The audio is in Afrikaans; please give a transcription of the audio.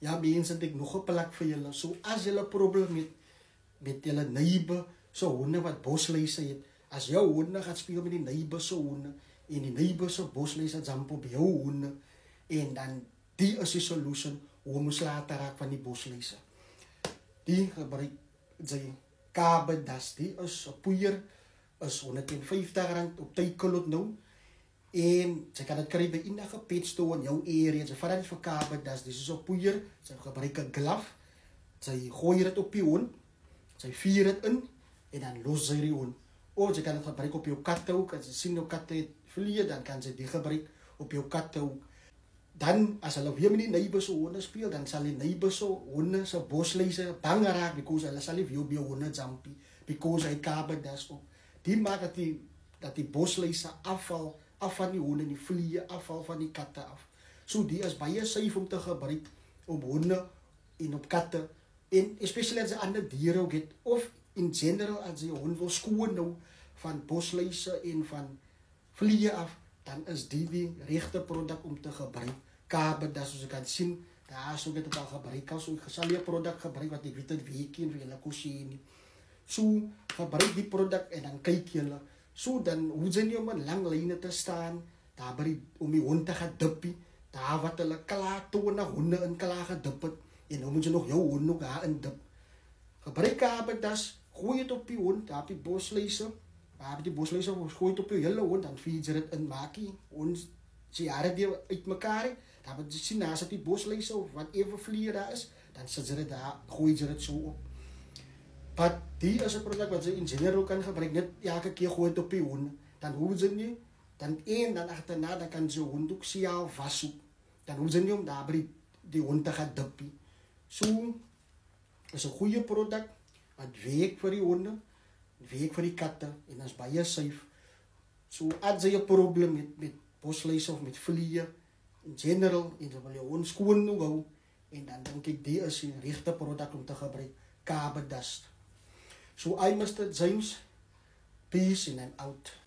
Ja, mensen, ik nog een plek voor jullie. So, als jullie een probleem met jullie neighbor, zo honden wat bosluizen heeft. Als jouw honden gaat spelen met die neighbor, zo honden. En die neighbor zo bosluizen zampen bij jouw honden. En dan, die is de solution, hoe we moeten laten raken van die bosluizen. Die gebruik zijn kabedas, die is een poeier, is R150 op tijkelot nou. En ze kan het krijgen bij enige petstore in jouw area. Ze veranderen voor kabedas, dit is een poeier. Ze gebruiken glaf. Ze gooien het op je hond. Ze vieren het in en dan los ze je hond. Of ze kan het gebruiken op jouw katten ook. Als ze zien jouw katten vliegen, dan kan ze die gebruiken op jouw katten ook. Dan, als hulle weer met die neighbors so honde speel, dan sal die neighbors so honde se bosluise bang raak because hulle sal nie weer by honde jumpie because hy kabedas op. Die maak dat die bosluise afval af van die honde, die vliee afval van die katte af. So die is baie safe om te gebruik op honde en op katte en especially as jy ander diere ook het of in general as jy hond wil skoon nou van bosluise en van vliee af, dan is die regte produk om te gebruik. Kabedas, soos jy kan sien, daar is ook dit al gebruik, so ek sal die produk gebruik wat ek weet het weekie en vir julle kosje nie. So, gebruik die produk en dan kyk julle. So, dan hoef jy nie om in lang lijne te staan, daar om die hond te gaan dippie, daar wat hulle klaar tone honde in klaar gedip het, en nou moet jy nog jou hond ook daar in dip. Gebruik kabedas, gooi het op die hond, daar op die bosluise, maar die bosluise gooi het op jou hele hond, dan feed jy het in maakie, ons sy jare die uit mekaar, dan moet jy sien, daar sit die bosluise of wat even vliee daar is, dan sit jy het daar, gooi jy het so op. Maar die is een product wat jy in general kan gebruik, net elke keer gooi het op die hond, dan hoef jy nie, dan dan achterna, dan kan jy hond ook siaal vastzoek, dan hoef jy nie om daar by die hond te gaan dippie. So, is een goeie product, wat werk vir die honde, werk vir die katte, en is baie safe. So, as jy een probleem met bosluise of met vliee, in general, en jy wil jou hond skoon nou hou, en dan denk ek, die is die regte product om te gebruik, Kabedas. So, I Mr. James, peace and I'm out.